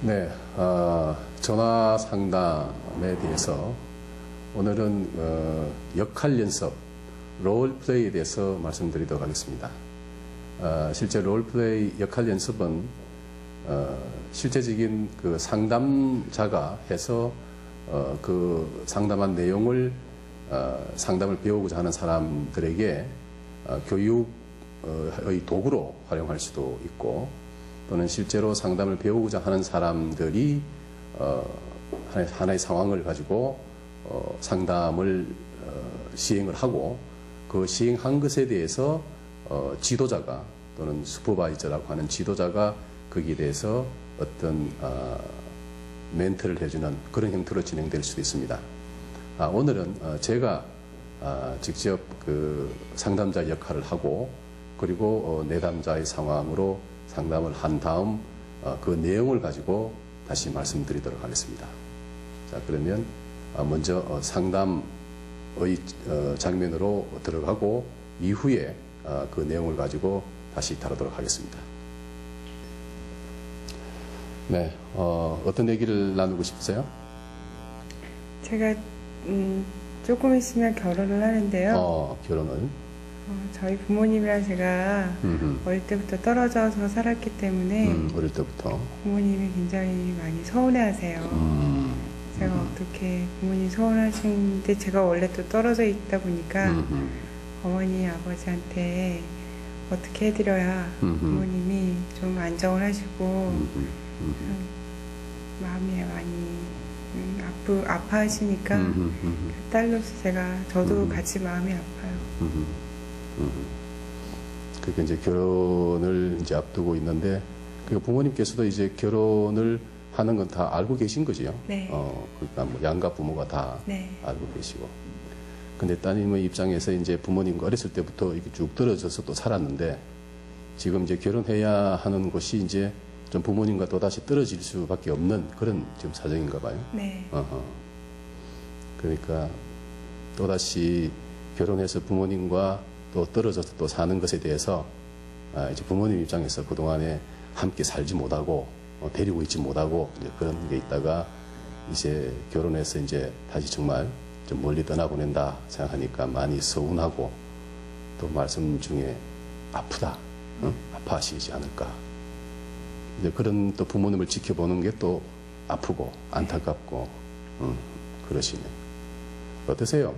네, 전화 상담에 대해서 오늘은 역할 연습, 롤플레이에 대해서 말씀드리도록 하겠습니다. 실제 롤플레이 역할 연습은 실제적인 그 상담자가 해서 그 상담한 내용을 상담을 배우고자 하는 사람들에게 교육의 도구로 활용할 수도 있고, 또는 실제로 상담을 배우고자 하는 사람들이 하나의 상황을 가지고 상담을 시행을 하고, 그 시행한 것에 대해서 지도자가 또는 슈퍼바이저라고 하는 지도자가 거기에 대해서 어떤 멘트를 해주는 그런 형태로 진행될 수도 있습니다. 오늘은 제가 직접 그 상담자 역할을 하고, 그리고 내담자의 상황으로 상담을 한 다음 그 내용을 가지고 다시 말씀드리도록 하겠습니다. 자, 그러면 먼저 상담의 장면으로 들어가고 이후에 그 내용을 가지고 다시 다루도록 하겠습니다. 네, 어떤 얘기를 나누고 싶으세요? 제가 조금 있으면 결혼을 하는데요. 결혼을? 저희 부모님이랑 제가 어릴 때부터 떨어져서 살았기 때문에 어릴 때부터 부모님이 굉장히 많이 서운해하세요. 제가 어떻게 부모님 서운하시는데 제가 원래 또 떨어져 있다 보니까 어머니 아버지한테 어떻게 해드려야 부모님이 좀 안정을 하시고 마음이 많이 아파하시니까 딸로서 저도 같이 마음이 아파요. 그러니까 이제 결혼을 이제 앞두고 있는데, 그 부모님께서도 이제 결혼을 하는 건 다 알고 계신 거지요? 네. 그러니까 뭐 양가 부모가 다 네. 알고 계시고. 근데 따님의 입장에서 이제 부모님과 어렸을 때부터 이렇게 쭉 떨어져서 또 살았는데, 지금 이제 결혼해야 하는 곳이 이제 좀 부모님과 또 다시 떨어질 수밖에 없는 그런 지금 사정인가 봐요. 네. 그러니까 또 다시 결혼해서 부모님과 또 떨어져서 또 사는 것에 대해서 이제 부모님 입장에서 그동안에 함께 살지 못하고 데리고 있지 못하고 이제 그런 게 있다가 이제 결혼해서 이제 다시 정말 좀 멀리 떠나보낸다 생각하니까 많이 서운하고, 또 말씀 중에 아프다, 아파하시지 않을까. 이제 그런 또 부모님을 지켜보는 게 또 아프고 안타깝고 그러시네요. 어떠세요?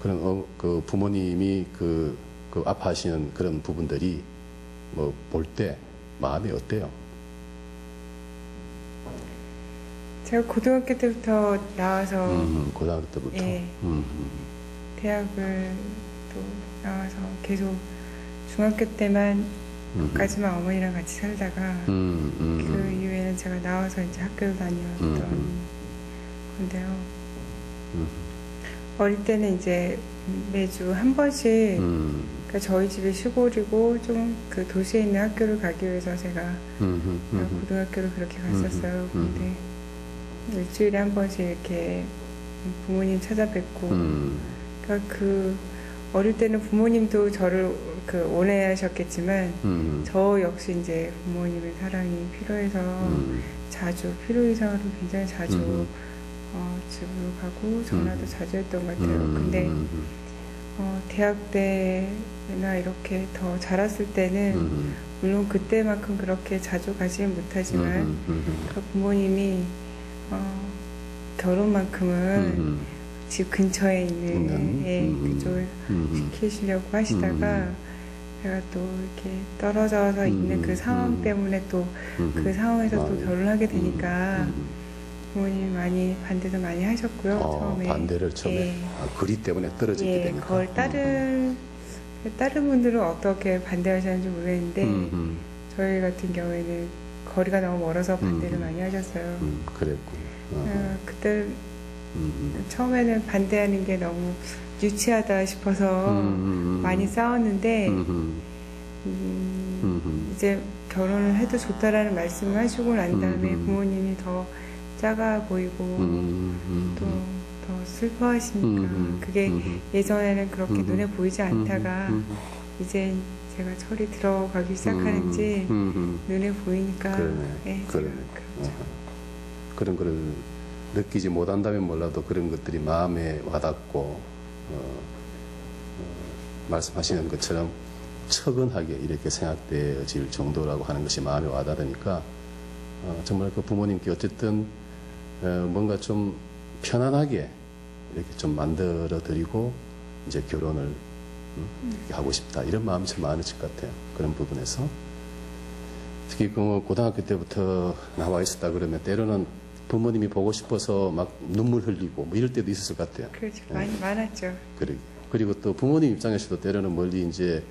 그런 그 부모님이 그 아파하시는 그런 부분들이 뭐 볼 때 마음이 어때요? 제가 고등학교 때부터 나와서 고등학교 때부터. 예, 대학을 또 나와서 계속 중학교 때만 까지만 어머니랑 같이 살다가 그 이후에는 제가 나와서 이제 학교를 다녔던 건데요. 어릴 때는 이제 매주 한 번씩, 그러니까 저희 집이 시골이고 좀 그 도시에 있는 학교를 가기 위해서 제가 고등학교를 그렇게 갔었어요. 근데 일주일에 한 번씩 이렇게 부모님 찾아뵙고, 그러니까 그 어릴 때는 부모님도 저를 원해하셨겠지만 저 역시 이제 부모님의 사랑이 필요해서 자주 필요이상으로 굉장히 자주 집으로 가고 전화도 자주 했던 것 같아요. 근데 대학 때나 이렇게 더 자랐을 때는 물론 그때만큼 그렇게 자주 가지는 못하지만 그 부모님이 결혼만큼은 집 근처에 있는 그쪽을 시키시려고 하시다가 제가 또 이렇게 떨어져서 있는 그 상황 때문에 또 그 상황에서 또 결혼하게 되니까 부모님이 많이 반대도 많이 하셨고요. 처음에. 반대를 처음에 거리 때문에 떨어지게 되니까. 그걸 다른 분들은 어떻게 반대하셨는지 모르겠는데 저희 같은 경우에는 거리가 너무 멀어서 반대를 많이 하셨어요. 그랬군요. 그때 처음에는 반대하는 게 너무 유치하다 싶어서 많이 싸웠는데 이제 결혼을 해도 좋다라는 말씀을 하시고 난 다음에 부모님이 더 작아 보이고 또 더 슬퍼하시니까 그게 예전에는 그렇게 눈에 보이지 않다가 이제 제가 철이 들어가기 시작하는지 눈에 보이니까 그러네. 예, 제가 그러네. 그렇죠. 그런 거를 느끼지 못한다면 몰라도 그런 것들이 마음에 와닿고 말씀하시는 것처럼 척은하게 이렇게 생각되어질 정도라고 하는 것이 마음에 와닿으니까 정말 그 부모님께 어쨌든 뭔가 좀 편안하게 이렇게 좀 만들어 드리고 이제 결혼을 이렇게 하고 싶다 이런 마음이 참 많으실 것 같아요. 그런 부분에서 특히 그 고등학교 때부터 나와 있었다 그러면 때로는 부모님이 보고 싶어서 막 눈물 흘리고 뭐 이럴 때도 있었을 것 같아요. 그렇죠. 많이 많았죠. 그리고 또 부모님 입장에서도 때로는 멀리 이제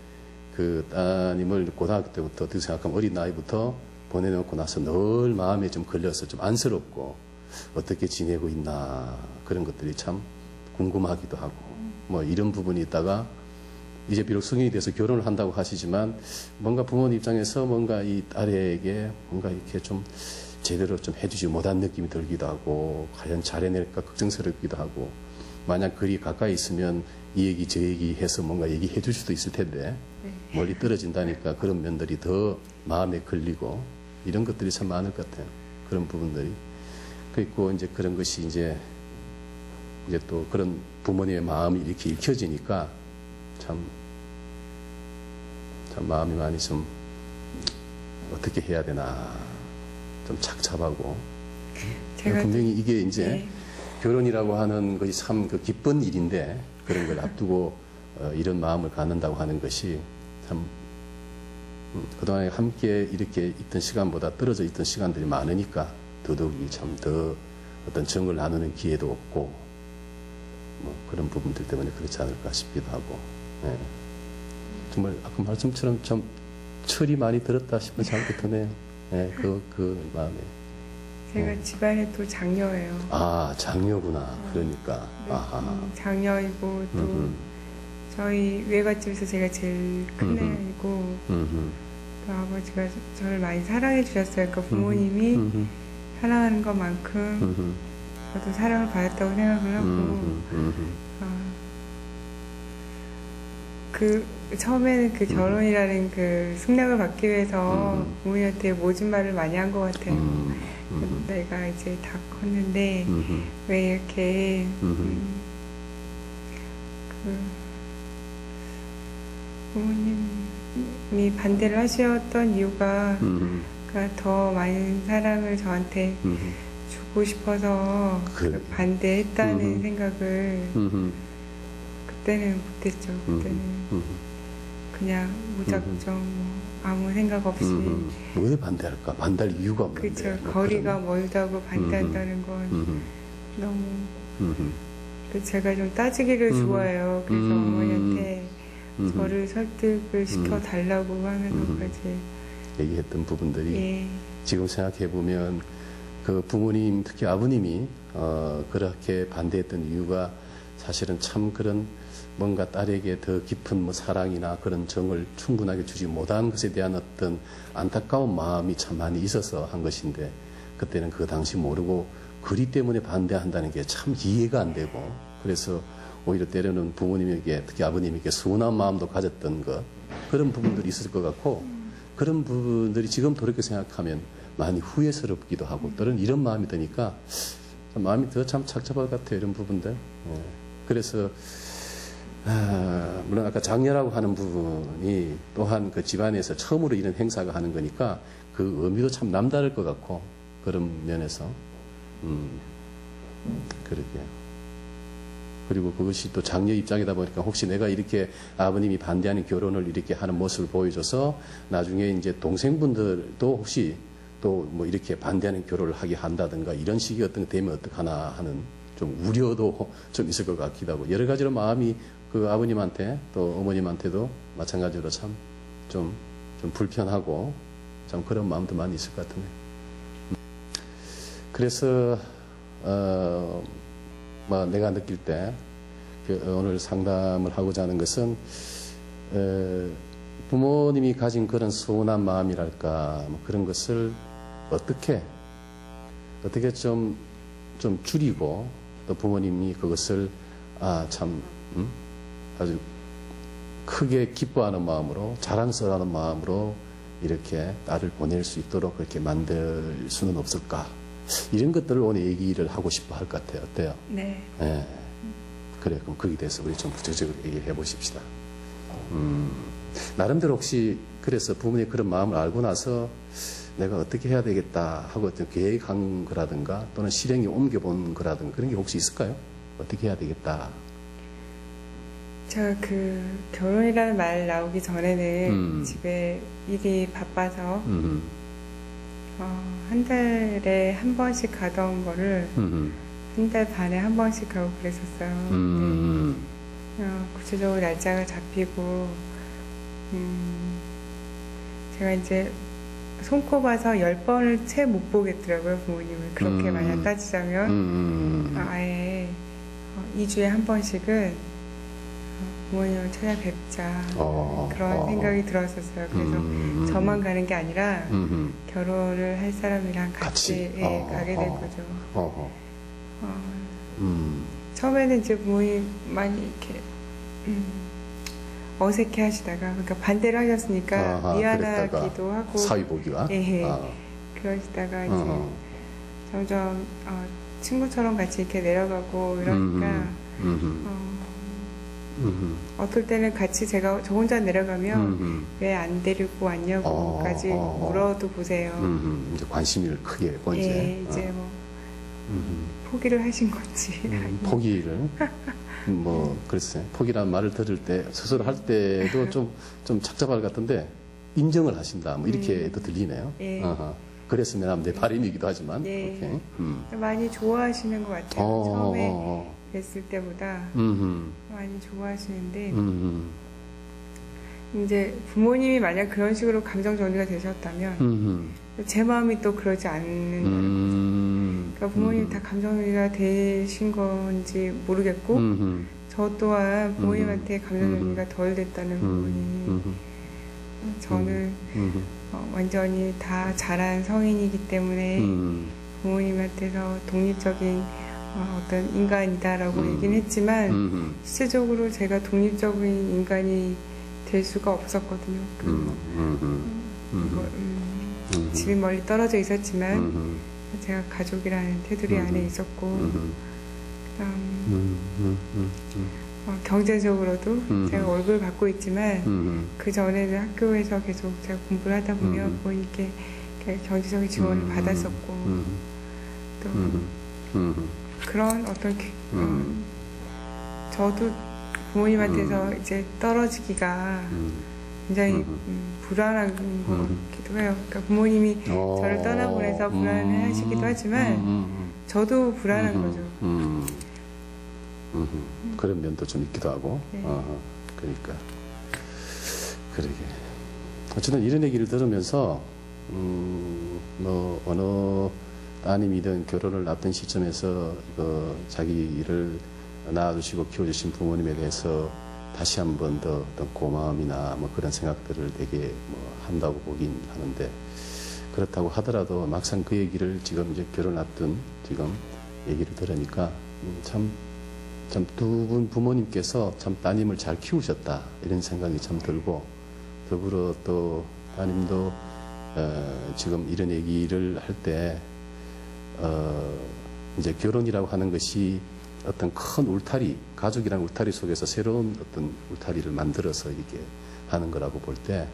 그 따님을 고등학교 때부터 어떻게 생각하면 어린 나이부터 보내놓고 나서 늘 마음에 좀 걸려서 좀 안쓰럽고 어떻게 지내고 있나 그런 것들이 참 궁금하기도 하고 뭐 이런 부분이 있다가 이제 비록 성인이 돼서 결혼을 한다고 하시지만 뭔가 부모님 입장에서 뭔가 이 딸에게 뭔가 이렇게 좀 제대로 좀 해주지 못한 느낌이 들기도 하고 과연 잘해낼까 걱정스럽기도 하고 만약 그리 가까이 있으면 이 얘기 저 얘기 해서 뭔가 얘기해 줄 수도 있을 텐데 멀리 떨어진다니까 그런 면들이 더 마음에 걸리고 이런 것들이 참 많을 것 같아요. 그런 부분들이. 그리고 이제 그런 것이 이제 또 그런 부모님의 마음이 이렇게 읽혀지니까 참 마음이 많이 좀 어떻게 해야 되나 좀 착잡하고 제가 분명히 이게 이제 네. 결혼이라고 하는 것이 참 그 기쁜 일인데 그런 걸 앞두고 이런 마음을 갖는다고 하는 것이 참 그동안에 함께 이렇게 있던 시간보다 떨어져 있던 시간들이 많으니까 더더욱이 참 더 어떤 정을 나누는 기회도 없고 뭐 그런 부분들 때문에 그렇지 않을까 싶기도 하고 예. 정말 아까 말씀처럼 좀 철이 많이 들었다 싶은 생각이 드네요. 예, 그 마음에. 제가 집안에 또 장녀예요. 아, 장녀구나. 그러니까. 네, 아하. 장녀이고 또 저희 외갓집에서 제가 제일 큰애이고 또 아버지가 저를 많이 사랑해 주셨어요. 그러니까 부모님이 사랑하는 것만큼 저도 사랑을 받았다고 생각을 하고 그 처음에는 그 결혼이라는 그 승낙을 받기 위해서 부모님한테 모진 말을 많이 한 것 같아요. 내가 이제 다 컸는데 왜 이렇게 그 부모님이 반대를 하셨던 이유가 그러니까 더 많은 사랑을 저한테 주고 싶어서 그래. 반대했다는 생각을 그때는 못했죠. 그때는 그냥 무작정 뭐 아무 생각 없이 왜 반대할까? 반대할 이유가 없는데. 그렇죠. 뭐 거리가 그런. 멀다고 반대한다는 건 너무 제가 좀 따지기를 좋아해요. 그래서 어머니한테 저를 설득을 시켜 달라고 하면서까지 얘기했던 부분들이 예. 지금 생각해 보면 그 부모님 특히 아버님이 그렇게 반대했던 이유가 사실은 참 그런 뭔가 딸에게 더 깊은 뭐 사랑이나 그런 정을 충분하게 주지 못한 것에 대한 어떤 안타까운 마음이 참 많이 있어서 한 것인데 그때는 그 당시 모르고 그리 때문에 반대한다는 게 참 이해가 안 되고 그래서 오히려 때로는 부모님에게 특히 아버님에게 서운한 마음도 가졌던 것 그런 부분들이 있을 것 같고 그런 부분들이 지금 돌이켜 생각하면 많이 후회스럽기도 하고 또는 이런 마음이 드니까 마음이 더 참 착잡할 것 같아요. 이런 부분들. 그래서 물론 아까 장녀라고 하는 부분이 또한 그 집안에서 처음으로 이런 행사가 하는 거니까 그 의미도 참 남다를 것 같고 그런 면에서 그러게요. 그리고 그것이 또 장녀 입장이다 보니까 혹시 내가 이렇게 아버님이 반대하는 결혼을 이렇게 하는 모습을 보여줘서 나중에 이제 동생분들도 혹시 또 뭐 이렇게 반대하는 결혼을 하게 한다든가 이런 식이 어떤 게 되면 어떡하나 하는 좀 우려도 좀 있을 것 같기도 하고 여러 가지로 마음이 그 아버님한테 또 어머님한테도 마찬가지로 참 좀 불편하고 참 그런 마음도 많이 있을 것 같으네요. 그래서 뭐 내가 느낄 때 오늘 상담을 하고자 하는 것은 부모님이 가진 그런 서운한 마음이랄까 뭐 그런 것을 어떻게 좀 줄이고 또 부모님이 그것을 참 아주 크게 기뻐하는 마음으로 자랑스러워하는 마음으로 이렇게 딸을 보낼 수 있도록 그렇게 만들 수는 없을까? 이런 것들을 오늘 얘기를 하고 싶어 할 것 같아요. 어때요? 네. 예. 그래, 그럼 거기에 대해서 우리 좀 구체적으로 얘기해 보십시다. 나름대로 혹시 그래서 부모님의 그런 마음을 알고 나서 내가 어떻게 해야 되겠다 하고 어떤 계획한 거라든가 또는 실행에 옮겨본 거라든가 그런 게 혹시 있을까요? 어떻게 해야 되겠다. 제가 그 결혼이라는 말 나오기 전에는 집에 일이 바빠서 한 달에 한 번씩 가던 거를 한 달 반에 한 번씩 가고 그랬었어요. 구체적으로 날짜가 잡히고 제가 이제 손꼽아서 10번을 채 못 보겠더라고요, 부모님을. 그렇게 만약 따지자면 아예 2주에 한 번씩은 부모님을 찾아뵙자 그런 생각이 들었었어요. 그래서 저만 가는 게 아니라 결혼을 할 사람이랑 같이 가게 된 거죠. 처음에는 이제 부모님 많이 이렇게 어색해 하시다가, 그러니까 반대를 하셨으니까 미안하기도 하고 사위보기가 그러시다가 이제 점점 친구처럼 같이 이렇게 내려가고 이러니까 어떨 때는 같이 저 혼자 내려가면 왜 안 데리고 왔냐고까지 물어도 보세요. 이제 관심을 크게 이제 이제 뭐 포기를 하신 건지 포기를 뭐 글쎄 포기라는 말을 들을 때 스스로 할 때도 좀 착잡할 것 같은데 인정을 하신다 뭐 이렇게도 들리네요. 그랬으면 하면 내 바람이기도 하지만 그렇게. 많이 좋아하시는 것 같아요. 처음에 뵀을 때보다 많이 좋아하시는데 이제 부모님이 만약 그런 식으로 감정 정리가 되셨다면 제 마음이 또 그러지 않는 거예요. 그러니까 부모님이 다 감정 정리가 되신 건지 모르겠고 저 또한 부모님한테 감정 정리가 덜 됐다는 부분이 저는 완전히 다 자란 성인이기 때문에 부모님한테서 독립적인 어떤 인간이다라고 얘기는 했지만 실제적으로 제가 독립적인 인간이 될 수가 없었거든요. 집이 멀리 떨어져 있었지만 제가 가족이라는 테두리 안에 있었고 경제적으로도 제가 월급을 받고 있지만 그 전에는 학교에서 계속 제가 공부를 하다 보면 뭐 이렇게 경제적인 지원을 받았었고 또 그런 어떤 저도 부모님한테서 이제 떨어지기가 굉장히 불안한 것 같기도 해요. 그러니까 부모님이 저를 떠나보내서 불안해 하시기도 하지만 저도 불안한 거죠. 그런 면도 좀 있기도 하고. 네. 그러니까 그러게. 어쨌든 이런 얘기를 들으면서 뭐 어느 따님이든 결혼을 앞둔 시점에서 자기를 낳아주시고 키워주신 부모님에 대해서 다시 한 번 더 어떤 고마움이나 뭐 그런 생각들을 되게 뭐 한다고 보긴 하는데, 그렇다고 하더라도 막상 그 얘기를 지금 이제 결혼 앞둔 지금 얘기를 들으니까 참 두 분 부모님께서 참 따님을 잘 키우셨다 이런 생각이 참 들고, 더불어 또 따님도 지금 이런 얘기를 할 때 이제 결혼이라고 하는 것이 어떤 큰 울타리, 가족이라는 울타리 속에서 새로운 어떤 울타리를 만들어서 이렇게 하는 거라고 볼 때,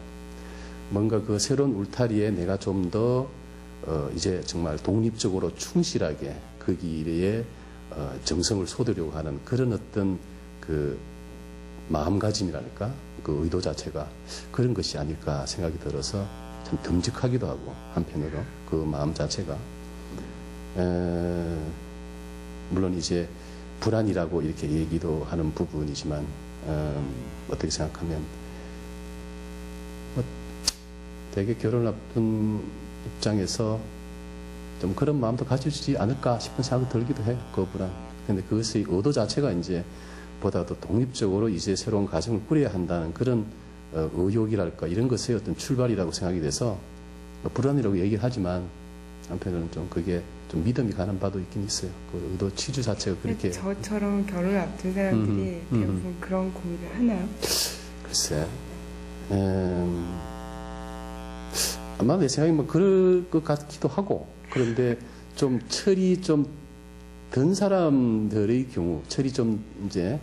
뭔가 그 새로운 울타리에 내가 좀 더 이제 정말 독립적으로 충실하게 그 길에 정성을 쏟으려고 하는 그런 어떤 그 마음가짐이랄까, 그 의도 자체가 그런 것이 아닐까 생각이 들어서 참 듬직하기도 하고, 한편으로 그 마음 자체가 물론 이제 불안이라고 이렇게 얘기도 하는 부분이지만 어떻게 생각하면 되게 결혼을 앞둔 입장에서 좀 그런 마음도 가지지 않을까 싶은 생각이 들기도 해요. 그 불안. 근데 그것의 의도 자체가 이제 보다 더 독립적으로 이제 새로운 가정을 꾸려야 한다는 그런 의욕이랄까 이런 것의 어떤 출발이라고 생각이 돼서 불안이라고 얘기를 하지만 한편으로는 좀 그게 좀 믿음이 가는 바도 있긴 있어요. 그 의도 취주 자체가 그렇게. 저처럼 결혼을 앞둔 사람들이 대부분 그런 고민을 하나요? 글쎄, 아마 내 생각에 뭐 그럴 것 같기도 하고, 그런데 좀 철이 좀 든 사람들의 경우, 철이 좀 이제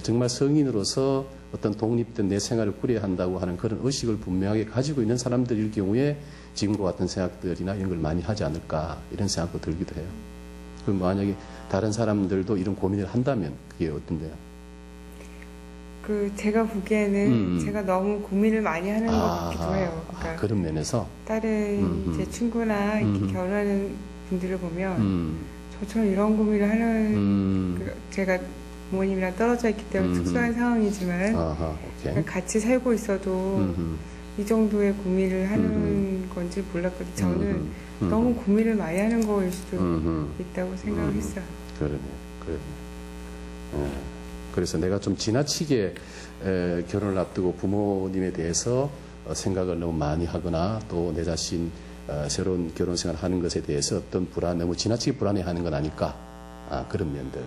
정말 성인으로서 어떤 독립된 내 생활을 꾸려야 한다고 하는 그런 의식을 분명하게 가지고 있는 사람들일 경우에 지금과 같은 생각들이나 이런 걸 많이 하지 않을까 이런 생각도 들기도 해요. 그럼 만약에 다른 사람들도 이런 고민을 한다면 그게 어떤데요? 그 제가 보기에는 제가 너무 고민을 많이 하는 것 같기도 해요. 그러니까 그런 면에서 다른 제 친구나 이렇게 결혼하는 분들을 보면 저처럼 이런 고민을 하는 제가 부모님이랑 떨어져 있기 때문에 특수한 상황이지만 오케이. 같이 살고 있어도 이 정도의 고민을 하는 건지 몰랐거든요. 저는 너무 고민을 많이 하는 거일 수도 있다고 생각을 했어요. 그러네. 그래서 내가 좀 지나치게 결혼을 앞두고 부모님에 대해서 생각을 너무 많이 하거나 또 내 자신 새로운 결혼 생활을 하는 것에 대해서 어떤 너무 지나치게 불안해하는 건 아닐까? 그런 면들.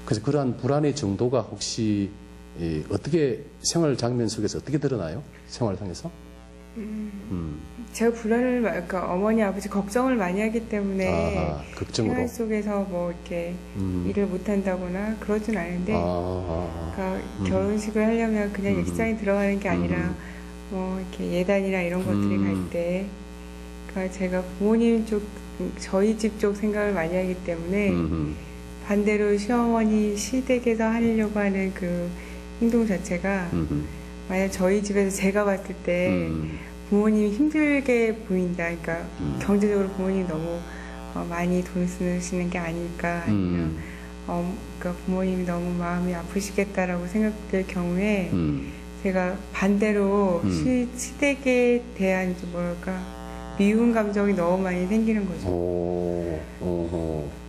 그래서 그러한 불안의 정도가 혹시 어떻게 생활 장면 속에서 어떻게 드러나요? 생활상에서? 제가 불안을 그러니까 어머니 아버지 걱정을 많이 하기 때문에 걱정으로 생활 속에서 뭐 이렇게 일을 못 한다거나 그러진 않은데 그러니까 결혼식을 하려면 그냥 일상에 들어가는 게 아니라 뭐 이렇게 예단이나 이런 것들이 갈 때 그러니까 제가 부모님 쪽 저희 집 쪽 생각을 많이 하기 때문에 반대로 시어머니 시댁에서 하려고 하는 그 행동 자체가 만약 저희 집에서 제가 봤을 때 부모님이 힘들게 보인다. 그러니까 경제적으로 부모님이 너무 많이 돈 쓰시는 게 아닐까. 아니면 그러니까 부모님이 너무 마음이 아프시겠다라고 생각될 경우에 제가 반대로 시댁에 대한 뭐랄까 미운 감정이 너무 많이 생기는 거죠.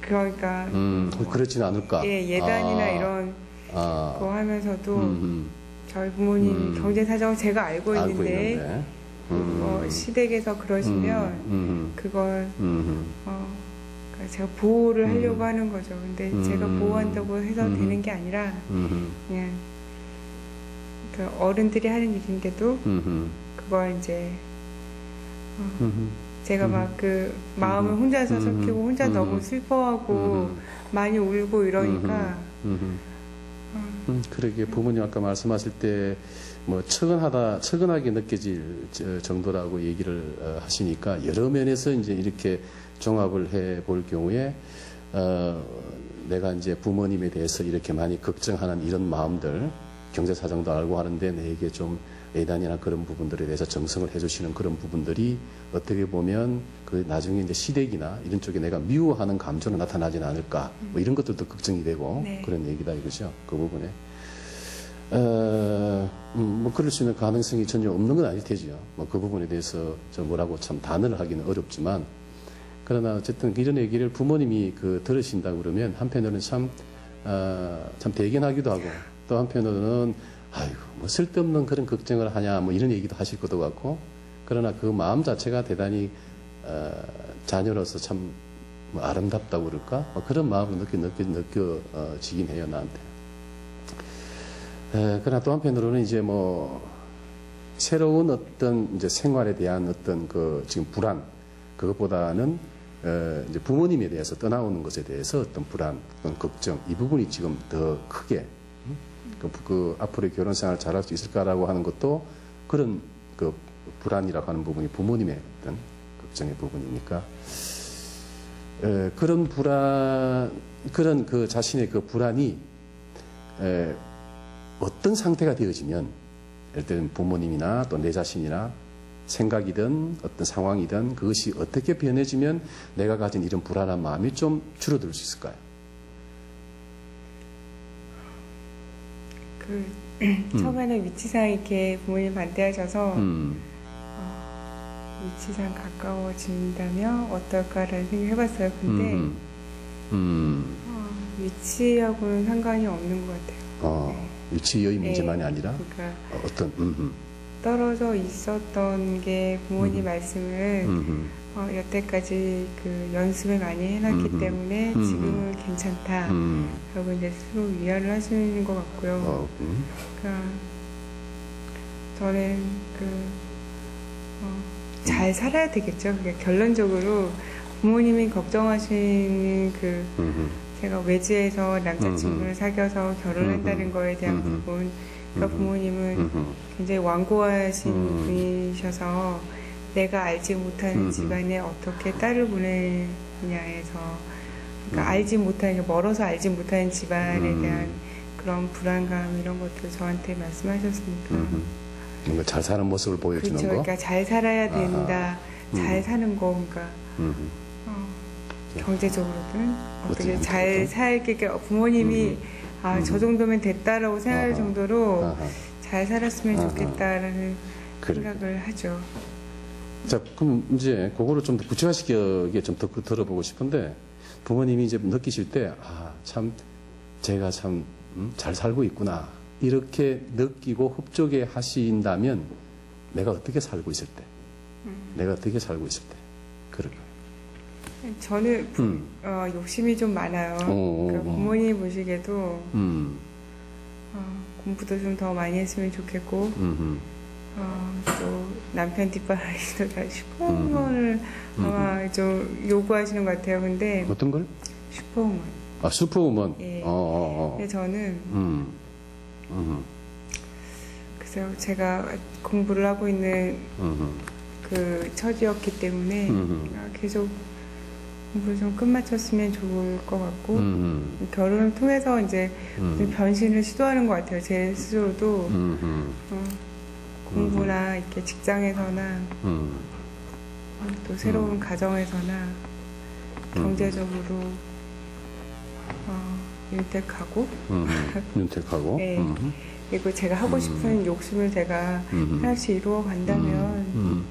그러니까 그렇진 않을까. 예, 예단이나 이런 거 하면서도 저희 부모님 경제 사정을 제가 알고 있는데 시댁에서 그러시면 그걸 그러니까 제가 보호를 하려고 하는 거죠. 근데 제가 보호한다고 해서 되는 게 아니라 그냥 그 어른들이 하는 일인데도 그걸 이제 제가 막 그 마음을 혼자서 삭히고 혼자 너무 슬퍼하고 많이 울고 이러니까 그러게 부모님 아까 말씀하실 때 뭐 처근하게 느껴질 정도라고 얘기를 하시니까 여러 면에서 이제 이렇게 종합을 해 볼 경우에 내가 이제 부모님에 대해서 이렇게 많이 걱정하는 이런 마음들 경제 사정도 알고 하는데 내게 좀 예단이나 그런 부분들에 대해서 정성을 해주시는 그런 부분들이 어떻게 보면 그 나중에 이제 시댁이나 이런 쪽에 내가 미워하는 감정이 나타나지는 않을까 뭐 이런 것들도 걱정이 되고 네. 그런 얘기다 이거죠. 그 부분에 뭐 그럴 수 있는 가능성이 전혀 없는 건 아닐 테지요. 뭐 그 부분에 대해서 저 뭐라고 참 단언을 하기는 어렵지만 그러나 어쨌든 이런 얘기를 부모님이 그 들으신다 그러면 한편으로는 참 대견하기도 하고 또 한편으로는 아이고 뭐 쓸데없는 그런 걱정을 하냐 뭐 이런 얘기도 하실 것도 같고 그러나 그 마음 자체가 대단히 자녀로서 참 뭐 아름답다고 그럴까 뭐 그런 마음을 느껴지긴 해요 나한테. 그러나 또 한편으로는 이제 뭐 새로운 어떤 이제 생활에 대한 어떤 그 지금 불안 그것보다는 이제 부모님에 대해서 떠나오는 것에 대해서 어떤 불안, 어떤 걱정 이 부분이 지금 더 크게 그 앞으로의 결혼 생활을 잘할 수 있을까라고 하는 것도 그런 그 불안이라고 하는 부분이 부모님의 어떤 걱정의 부분이니까 그런 불안, 그런 그 자신의 그 불안이 어떤 상태가 되어지면 예를 들면 부모님이나 또 내 자신이나 생각이든 어떤 상황이든 그것이 어떻게 변해지면 내가 가진 이런 불안한 마음이 좀 줄어들 수 있을까요? 처음에는 위치상 이렇게 부모님 반대하셔서 위치상 가까워진다면 어떨까라는 생각을 해봤어요. 근데 위치하고는 상관이 없는 것 같아요. 위치의 문제만이 아니라 그러니까 어떤 떨어져 있었던 게 부모님 말씀을 음흠. 여태까지 그 연습을 많이 해놨기 때문에 지금은 괜찮다. 라고 이제 스스로 위안을 하시는 것 같고요. 그러니까 저는 잘 살아야 되겠죠. 그러니까 결론적으로 부모님이 걱정하시는 제가 외지에서 남자친구를 사귀어서 결혼한다는 거에 대한 부분, 그러니까 부모님은 굉장히 완고하신 분이셔서 내가 알지 못하는 집안에 어떻게 딸을 보내느냐에서, 그러니까 알지 못하는, 멀어서 알지 못하는 집안에 대한 그런 불안감, 이런 것들 저한테 말씀하셨으니까. 뭔가 잘 사는 모습을 보여주는 그렇죠. 거? 그러니까 잘 살아야 된다. 잘 사는 거, 그러니까 경제적으로든 어떻게 잘 살게, 그러니까 부모님이 저 정도면 됐다라고 생각할 정도로 잘 살았으면 좋겠다라는 생각을 하죠. 자, 그럼 이제 그거를 좀 더 구체화시키게 좀 더 들어보고 싶은데, 부모님이 이제 느끼실 때, 참, 제가 참, 잘 살고 있구나. 이렇게 느끼고 흡족해 하신다면, 내가 어떻게 살고 있을 때, 내가 어떻게 살고 있을 때, 그럴까요? 저는 욕심이 좀 많아요. 그러니까 부모님 보시기에도 공부도 좀 더 많이 했으면 좋겠고, 또 남편 뒷바라지도 다 슈퍼우먼을 아마 좀 요구하시는 것 같아요. 근데 어떤 걸? 슈퍼우먼. 슈퍼우먼. 예. 근데 저는 그래서 제가 공부를 하고 있는 그 처지였기 때문에 계속 공부를 좀 끝마쳤으면 좋을 것 같고, 결혼을 통해서 이제 변신을 시도하는 것 같아요. 제 스스로도 공부나 이렇게 직장에서나 또 새로운 가정에서나 경제적으로 윤택하고 윤택하고 네. 그리고 제가 하고 싶은 욕심을 제가 하나씩 이루어 간다면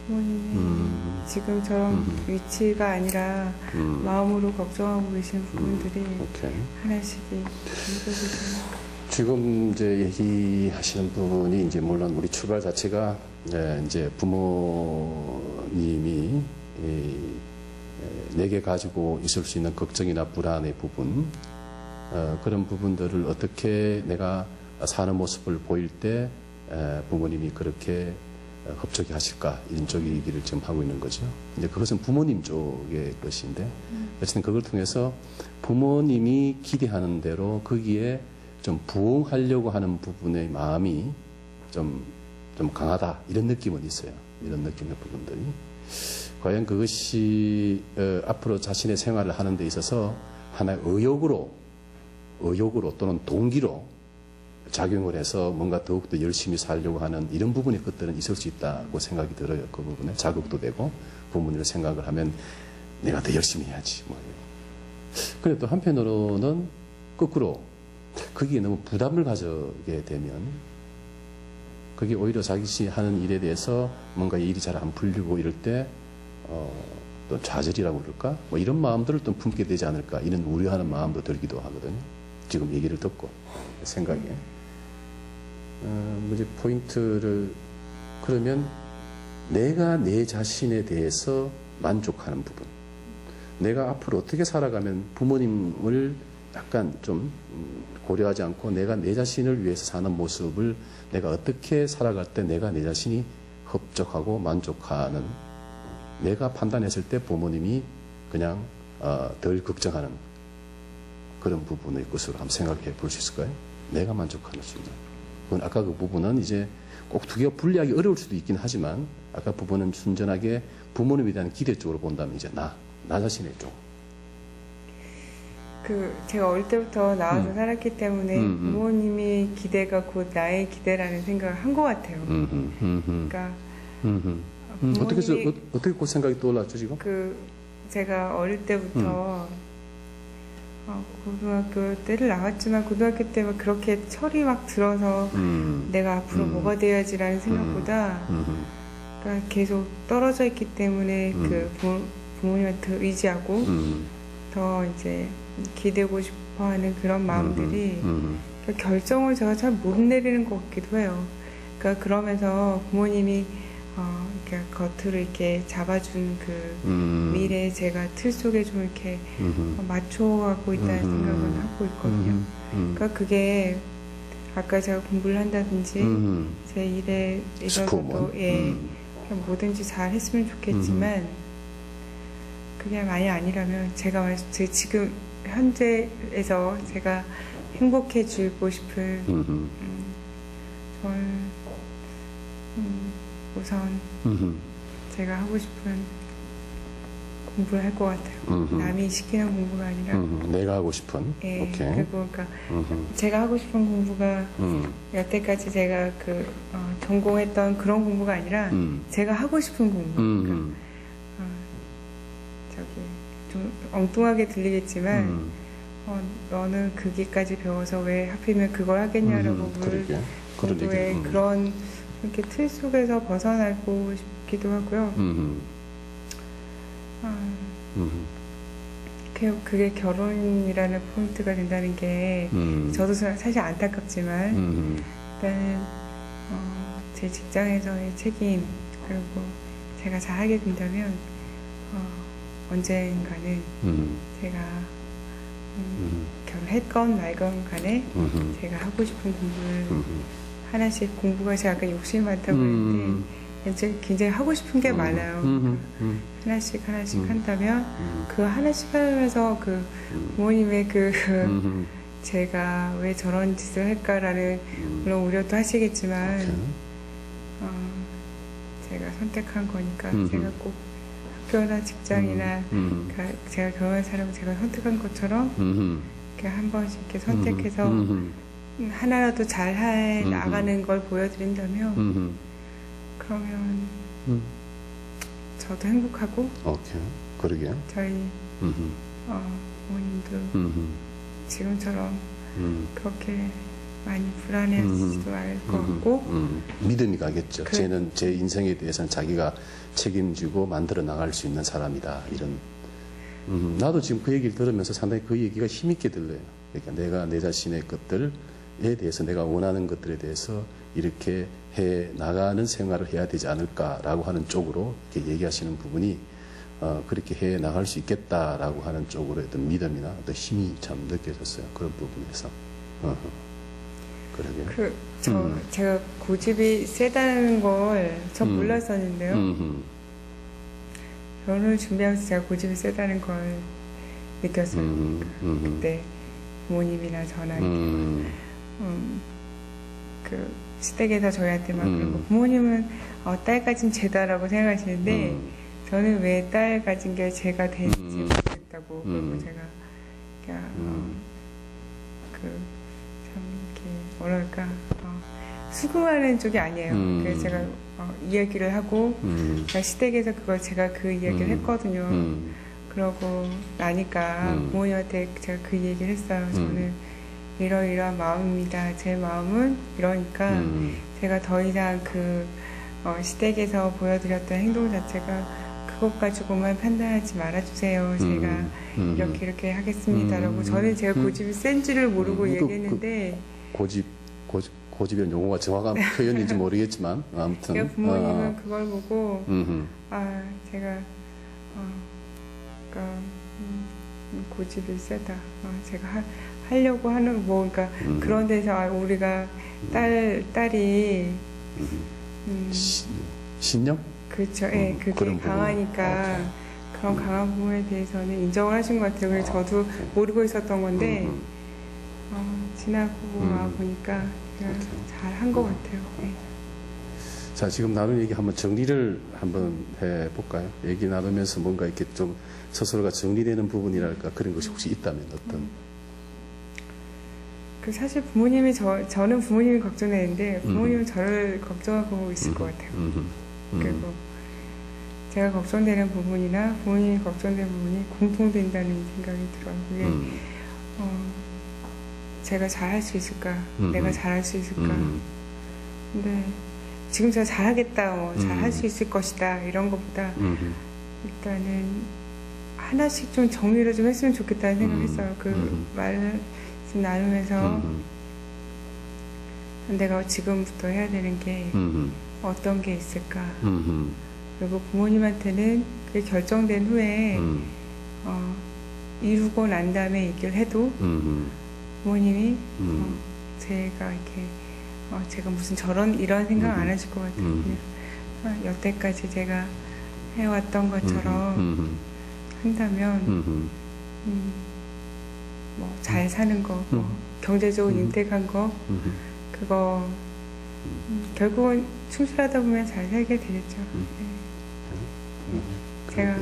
부모님이 지금처럼 위치가 아니라 마음으로 걱정하고 계신 부분들이 하나씩 이루어지지 않을까. 지금 이제 얘기하시는 부분이 이제 물론 우리 출발 자체가 이제 부모님이 내게 가지고 있을 수 있는 걱정이나 불안의 부분, 그런 부분들을 어떻게 내가 사는 모습을 보일 때 부모님이 그렇게 흡족해 하실까, 이런 쪽 얘기를 지금 하고 있는 거죠. 이제 그것은 부모님 쪽의 것인데, 어쨌든 그걸 통해서 부모님이 기대하는 대로 거기에 좀 부응하려고 하는 부분의 마음이 좀 강하다, 이런 느낌은 있어요. 이런 느낌의 부분들이. 과연 그것이 앞으로 자신의 생활을 하는 데 있어서 하나의 의욕으로 또는 동기로 작용을 해서 뭔가 더욱더 열심히 살려고 하는 이런 부분의 것들은 있을 수 있다고 생각이 들어요. 그 부분에 자극도 되고 부모님을 생각을 하면 내가 더 열심히 해야지. 그런데 또 한편으로는 거꾸로 거기에 너무 부담을 가져게 되면 그게 오히려 자기 하는 일에 대해서 뭔가 일이 잘 안 풀리고 이럴 때 또 좌절이라고 그럴까? 이런 마음들을 또 품게 되지 않을까? 이런 우려하는 마음도 들기도 하거든요. 지금 얘기를 듣고 생각에. 이제 포인트를 그러면 내가 내 자신에 대해서 만족하는 부분, 내가 앞으로 어떻게 살아가면 부모님을 약간 좀 고려하지 않고 내가 내 자신을 위해서 사는 모습을 내가 어떻게 살아갈 때 내가 내 자신이 흡족하고 만족하는, 내가 판단했을 때 부모님이 그냥 덜 걱정하는 그런 부분의 것으로 한번 생각해 볼 수 있을까요? 내가 만족하는 순간. 그건 아까 그 부분은 이제 꼭 두 개가 분리하기 어려울 수도 있긴 하지만, 아까 부분은 순전하게 부모님에 대한 기대 쪽으로 본다면 이제 나 자신의 쪽. 제가 어릴 때부터 나와서 살았기 때문에 부모님의 기대가 곧 나의 기대라는 생각을 한 것 같아요. 그러니까 어떻게 그 생각이 떠올랐죠 지금? 제가 어릴 때부터 고등학교 때를 나왔지만 고등학교 때 막 그렇게 철이 막 들어서 내가 앞으로 뭐가 돼야지라는 생각보다 그러니까 계속 떨어져 있기 때문에 부모님한테 의지하고 더 이제 기대고 싶어하는 그런 마음들이 결정을 제가 잘 못 내리는 것 같기도 해요. 그러니까 그러면서 부모님이 이렇게 겉으로 이렇게 잡아준 그 미래 제가 틀 속에 좀 이렇게 맞춰가고 있다는 생각을 하고 있거든요. 그러니까 그게 아까 제가 공부를 한다든지 제 일에 있어서도 그냥 뭐든지 잘 했으면 좋겠지만 그게 만약 아니라면 제가 지금 현재에서 제가 행복해지고 싶은 저는 우선 제가 하고 싶은 공부를 할 것 같아요. 남이 시키는 공부가 아니라 내가 하고 싶은. 예, 오케이. 그리고 그러니까 제가 하고 싶은 공부가 여태까지 제가 전공했던 그런 공부가 아니라 제가 하고 싶은 공부. 그러니까 저기 좀 엉뚱하게 들리겠지만 너는 거기까지 배워서 왜 하필이면 그걸 하겠냐라고 물 공부의 그런 이렇게 틀 속에서 벗어나고 싶기도 하고요. 그게 결혼이라는 포인트가 된다는 게 저도 사실 안타깝지만 일단은 제 직장에서의 책임 그리고 제가 잘하게 된다면 언젠가는 제가 결혼했건 말건 간에 제가 하고 싶은 공부를 하나씩 공부가 제가 아까 욕심이 많다고 했는데 굉장히 하고 싶은 게 많아요. 하나씩 한다면 그 하나씩 하면서 그 부모님의 제가 왜 저런 짓을 할까라는 물론 우려도 하시겠지만 제가 선택한 거니까 제가 꼭 학교나 직장이나 제가 결혼한 사람을 제가 선택한 것처럼 이렇게 한 번씩 이렇게 선택해서 하나라도 잘 나가는 걸 보여드린다면 그러면 저도 행복하고 오케이. 그러게. 저희 부모님도 지금처럼 그렇게 많이 불안해하시지도 않을 것 같고 믿음이 가겠죠. 쟤는 제 인생에 대해서는 자기가 책임지고 만들어 나갈 수 있는 사람이다. 이런. 나도 지금 그 얘기를 들으면서 상당히 그 얘기가 힘있게 들려요. 그러니까 내가 내 자신의 것들에 대해서 내가 원하는 것들에 대해서 이렇게 해 나가는 생활을 해야 되지 않을까라고 하는 쪽으로 이렇게 얘기하시는 부분이 그렇게 해 나갈 수 있겠다라고 하는 쪽으로 어떤 믿음이나 어떤 힘이 참 느껴졌어요. 그런 부분에서. 그러게. 제가 고집이 세다는 걸 전 몰랐었는데요. 결혼을 준비하면서 제가 고집이 세다는 걸 느꼈어요. 그때 부모님이나 저나 그 시댁에서 저희한테 막 그러고 부모님은 딸 가진 죄다라고 생각하시는데 저는 왜 딸 가진 게 죄가 되는지 모르겠다고 그리고 제가 참 이렇게 뭐랄까 수긍하는 쪽이 아니에요. 그래서 제가 이야기를 하고 시댁에서 제가 그 이야기를 했거든요. 그러고 나니까 부모님한테 제가 그 얘기를 했어요. 저는 이러이러한 마음입니다. 제 마음은 이러니까 제가 더 이상 시댁에서 보여드렸던 행동 자체가 그것 가지고만 판단하지 말아주세요. 제가 이렇게 하겠습니다라고 저는 제가 고집이 센지를 모르고 얘기했는데 고집이라는 용어가 정확한 표현인지 모르겠지만 아무튼 제가 부모님은 그걸 보고 제가 고집이 세다. 제가 하려고 하는 그러니까 그런 데서 우리가 딸이 신념? 그렇죠. 예, 그게 강하니까 그런 강한 부분에 대해서는 인정을 하신 것 같아요. 그래서 저도 모르고 있었던 건데 지나고 보니까 제가 잘 한 것 같아요. 네. 자, 지금 나눈 얘기 한번 정리를 한번 해볼까요? 얘기 나누면서 뭔가 이렇게 좀 스스로가 정리되는 부분이랄까 그런 것이 혹시 있다면 어떤? 사실 부모님이 저는 부모님이 걱정되는데 부모님은 저를 걱정하고 있을 것 같아요. 그리고 제가 걱정되는 부분이나 부모님이 걱정되는 부분이 공통된다는 생각이 들어요. 그게 제가 잘할 수 있을까? 내가 잘할 수 있을까? 근데 지금 제가 잘하겠다, 잘할 수 있을 것이다 이런 것보다 일단은 하나씩 좀 정리를 좀 했으면 좋겠다는 생각을 했어요. 그 말씀 나누면서 내가 지금부터 해야 되는 게 어떤 게 있을까. 그리고 부모님한테는 그게 결정된 후에 이루고 난 다음에 얘기를 해도 부모님이 제가 이렇게 제가 무슨 이런 생각 안 하실 것 같아요. 그냥 여태까지 제가 해왔던 것처럼 한다면 뭐 잘 사는 거, 뭐 경제적으로 윤택한 거, 그거 결국은 충실하다 보면 잘 살게 되겠죠. 제가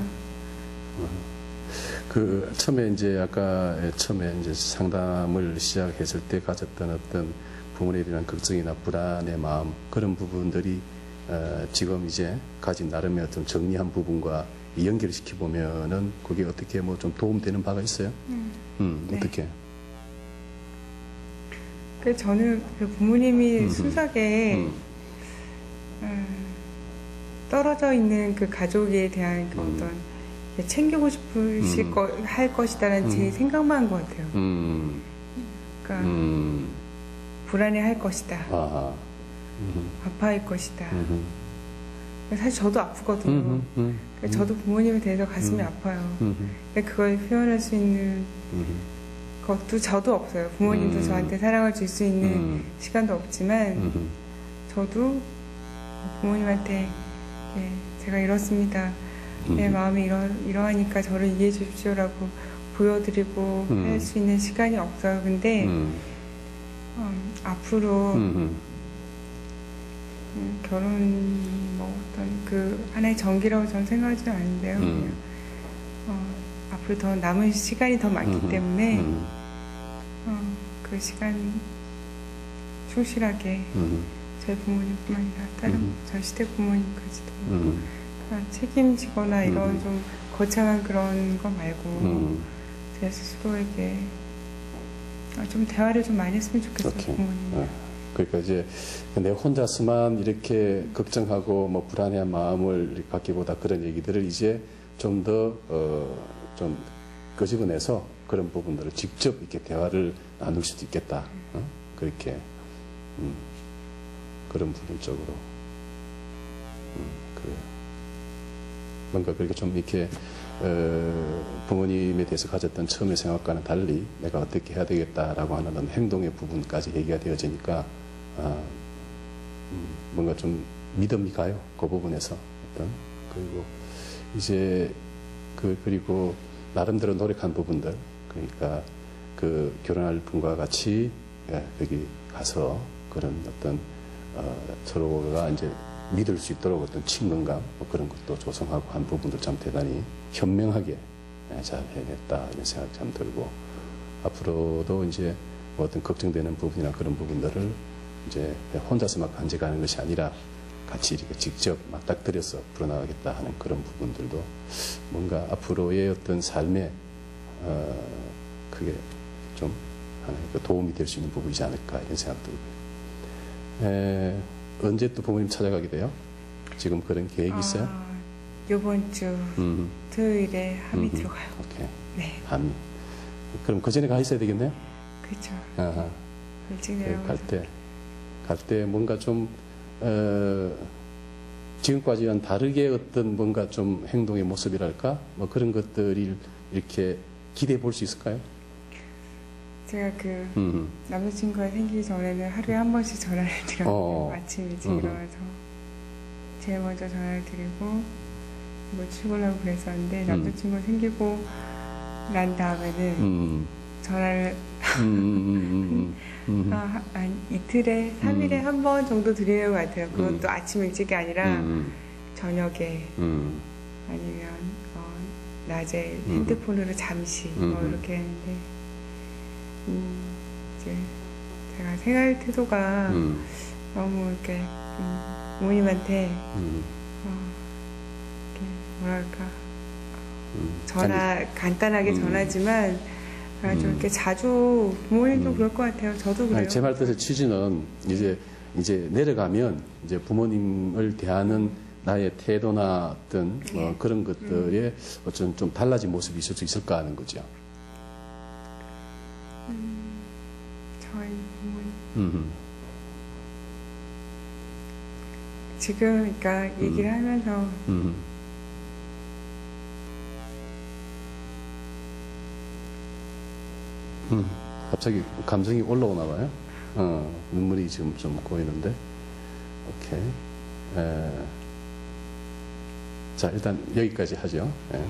그 처음에 이제 아까 처음에 이제 상담을 시작했을 때 가졌던 어떤 부모님에 대한 걱정이나 불안의 마음 그런 부분들이 지금 이제 가진 나름의 어떤 정리한 부분과 연결을 시켜 보면은 그게 어떻게 뭐 좀 도움되는 바가 있어요? 네. 어떻게? 그 저는 그 부모님이 순삭에 떨어져 있는 그 가족에 대한 그 어떤 챙기고 싶으실 할 것이다라는 제 생각만 한 것 같아요. 그러니까 불안해할 것이다. 아파할 것이다. 사실 저도 아프거든요. 그러니까 저도 부모님에 대해서 가슴이 아파요. 그러니까 그걸 표현할 수 있는 것도 저도 없어요. 부모님도 저한테 사랑을 줄 수 있는 시간도 없지만 저도 부모님한테 제가 이렇습니다. 내 마음이 이러하니까 저를 이해해 주십시오라고 보여드리고 할 수 있는 시간이 없어요. 근데 앞으로 결혼 뭐 어떤 그 하나의 전기라고 저는 생각하지 않는데요. 그냥 앞으로 더 남은 시간이 더 많기 때문에 그 시간 충실하게 저희 부모님뿐만 아니라 다른 저희 시댁 부모님까지도 책임지거나 이런 좀 거창한 그런 거 말고 제 스스로에게 좀 대화를 좀 많이 했으면 좋겠어요. 부모님. 그러니까 이제 내 혼자서만 이렇게 걱정하고 뭐 불안해한 마음을 이렇게 갖기보다 그런 얘기들을 이제 좀 더 좀 끄집어내서 그런 부분들을 직접 이렇게 대화를 나눌 수도 있겠다. 그렇게 그런 부분 쪽으로 뭔가 그렇게 좀 이렇게 부모님에 대해서 가졌던 처음의 생각과는 달리 내가 어떻게 해야 되겠다라고 하는 행동의 부분까지 얘기가 되어지니까 뭔가 좀 믿음이 가요. 그 부분에서 어떤 그리고 이제 그리고 나름대로 노력한 부분들 그러니까 그 결혼할 분과 같이 여기 가서 그런 어떤 서로가 이제 믿을 수 있도록 어떤 친근감 뭐 그런 것도 조성하고 한 부분도 참 대단히 현명하게 잘 해냈다 이런 생각이 참 들고 앞으로도 이제 뭐 어떤 걱정되는 부분이나 그런 부분들을 이제 혼자서만 간직하는 것이 아니라 같이 이렇게 직접 맞닥뜨려서 풀어나가겠다 하는 그런 부분들도 뭔가 앞으로의 어떤 삶에 그게 좀 도움이 될 수 있는 부분이지 않을까 이런 생각 들고요. 언제 또 부모님 찾아가게 돼요? 지금 그런 계획이 있어요? 이번 주 토요일에 함이 들어가요. 오케이. 네. 함이. 그럼 그 전에 가 있어야 되겠네요? 그렇죠. 일찍 내려가서. 갈 때 뭔가 좀 지금까지와는 다르게 어떤 뭔가 좀 행동의 모습이랄까? 뭐 그런 것들을 이렇게 기대해 볼 수 있을까요? 제가 그 남자친구가 생기기 전에는 하루에 한 번씩 전화를 드렸어요. 아침 일찍 일어나서 제일 먼저 전화를 드리고 뭐 출근하고 그랬었는데 남자친구가 생기고 난 다음에는 전화를 이틀에 3일에 한 번 정도 드리는 것 같아요. 그것도 아침 일찍이 아니라 저녁에 아니면 낮에 핸드폰으로 잠시 뭐 이렇게 했는데 이제 제가 생활 태도가 너무 이렇게 부모님한테 이렇게 뭐랄까 간단하게 전하지만 좀 이렇게 자주 부모님도 그럴 것 같아요. 저도 그래요. 제 말 뜻의 취지는 이제 내려가면 이제 부모님을 대하는 나의 태도나 어떤 그런 것들에 어떤 좀 달라진 모습이 있을 수 있을까 하는 거죠. 저희 부모님 지금 그러니까 얘기를 하면서 갑자기 감정이 올라오나 봐요. 눈물이 지금 좀 고이는데. 오케이. 자, 일단 여기까지 하죠. 예.